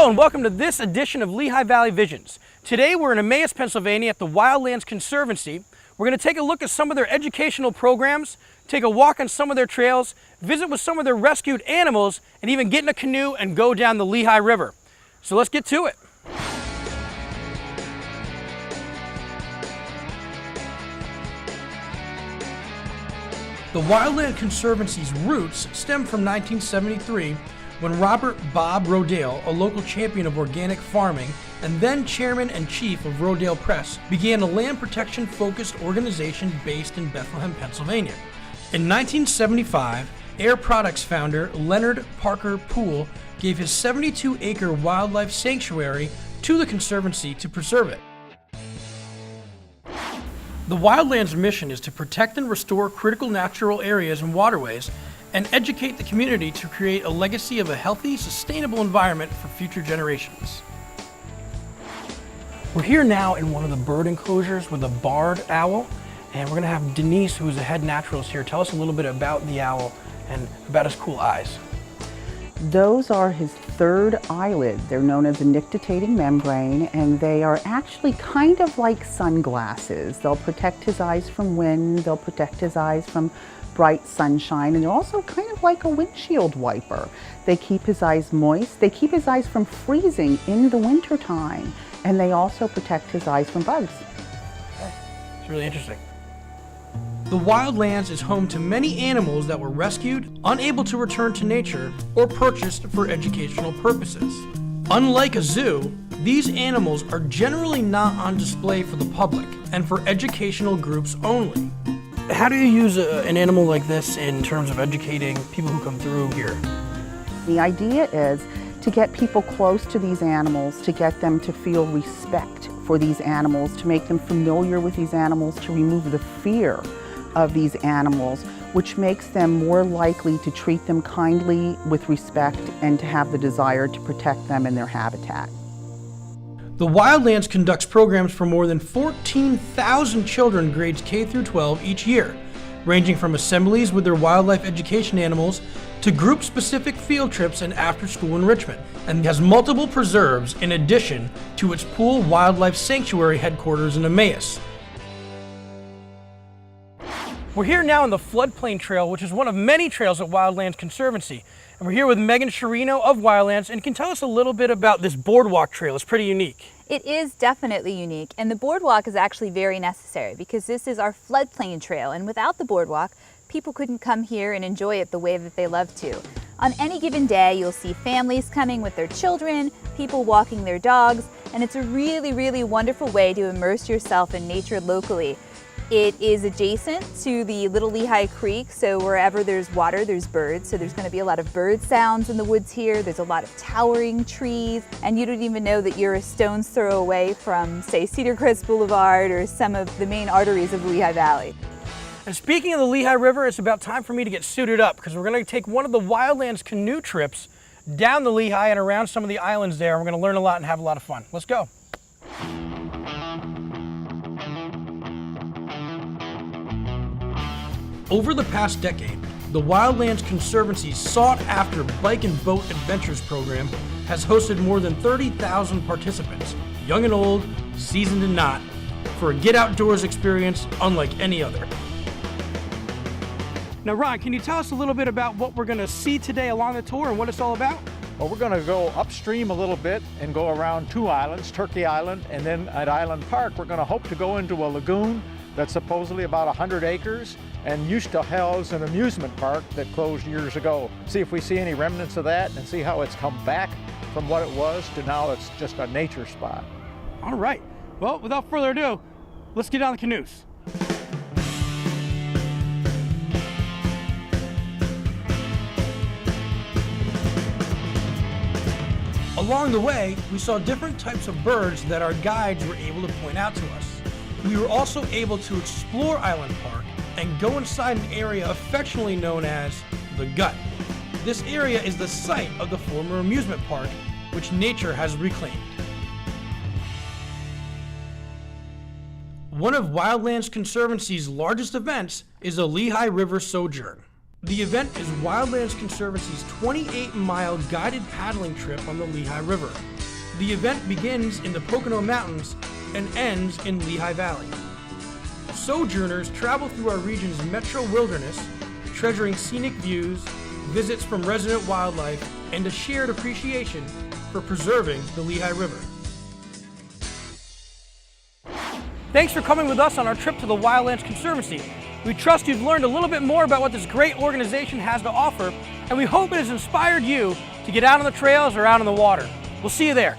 Hello and welcome to this edition of Lehigh Valley Visions. Today we're in Emmaus, Pennsylvania at the Wildlands Conservancy. We're going to take a look at some of their educational programs, take a walk on some of their trails, visit with some of their rescued animals, and even get in a canoe and go down the Lehigh River. So let's get to it. The Wildlands Conservancy's roots stem from 1973 when Robert Bob Rodale, a local champion of organic farming and then chairman and chief of Rodale Press, began a land protection focused organization based in Bethlehem, Pennsylvania. In 1975, Air Products founder Leonard Parker Poole gave his 72-acre wildlife sanctuary to the Conservancy to preserve it. The Wildlands mission is to protect and restore critical natural areas and waterways and educate the community to create a legacy of a healthy, sustainable environment for future generations. We're here now in one of the bird enclosures with a barred owl, and we're going to have Denise, who's the head naturalist here, tell us a little bit about the owl and about his cool eyes. Those are his third eyelid. They're known as a nictitating membrane, and they are actually kind of like sunglasses. They'll protect his eyes from wind, they'll protect his eyes from bright sunshine, and they're also kind of like a windshield wiper. They keep his eyes moist, they keep his eyes from freezing in the wintertime, and they also protect his eyes from bugs. It's really interesting. The Wildlands is home to many animals that were rescued, unable to return to nature, or purchased for educational purposes. Unlike a zoo, these animals are generally not on display for the public and for educational groups only. How do you use an animal like this in terms of educating people who come through here? The idea is to get people close to these animals, to get them to feel respect for these animals, to make them familiar with these animals, to remove the fear of these animals, which makes them more likely to treat them kindly, with respect, and to have the desire to protect them in their habitat. The Wildlands conducts programs for more than 14,000 children grades K through 12 each year, ranging from assemblies with their wildlife education animals to group-specific field trips and after-school enrichment, and has multiple preserves in addition to its Poole Wildlife Sanctuary headquarters in Emmaus. We're here now on the Floodplain Trail, which is one of many trails at Wildlands Conservancy. And we're here with Megan Sherino of Wildlands, and can tell us a little bit about this boardwalk trail. It's pretty unique. It is definitely unique, and the boardwalk is actually very necessary because this is our floodplain trail, and without the boardwalk, people couldn't come here and enjoy it the way that they love to. On any given day, you'll see families coming with their children, people walking their dogs, and it's a really, really wonderful way to immerse yourself in nature locally. It is adjacent to the Little Lehigh Creek, so wherever there's water, there's birds. So there's going to be a lot of bird sounds in the woods here. There's a lot of towering trees, and you don't even know that you're a stone's throw away from, say, Cedar Crest Boulevard or some of the main arteries of the Lehigh Valley. And speaking of the Lehigh River, it's about time for me to get suited up because we're going to take one of the Wildlands canoe trips down the Lehigh and around some of the islands there. We're going to learn a lot and have a lot of fun. Let's go. Over the past decade, the Wildlands Conservancy's sought-after bike and boat adventures program has hosted more than 30,000 participants, young and old, seasoned and not, for a get-outdoors experience unlike any other. Now, Ron, can you tell us a little bit about what we're going to see today along the tour and what it's all about? Well, we're going to go upstream a little bit and go around two islands, Turkey Island, and then at Island Park, we're going to hope to go into a lagoon that's supposedly about 100 acres and used to house an amusement park that closed years ago. See if we see any remnants of that and see how it's come back from what it was to now it's just a nature spot. All right. Well, without further ado, let's get on the canoes. Along the way, we saw different types of birds that our guides were able to point out to us. We were also able to explore Island Park and go inside an area affectionately known as the Gut. This area is the site of the former amusement park, which nature has reclaimed. One of Wildlands Conservancy's largest events is the Lehigh River Sojourn. The event is Wildlands Conservancy's 28-mile guided paddling trip on the Lehigh River. The event begins in the Pocono Mountains and ends in Lehigh Valley. Sojourners travel through our region's metro wilderness, treasuring scenic views, visits from resident wildlife, and a shared appreciation for preserving the Lehigh River. Thanks for coming with us on our trip to the Wildlands Conservancy. We trust you've learned a little bit more about what this great organization has to offer, and we hope it has inspired you to get out on the trails or out on the water. We'll see you there.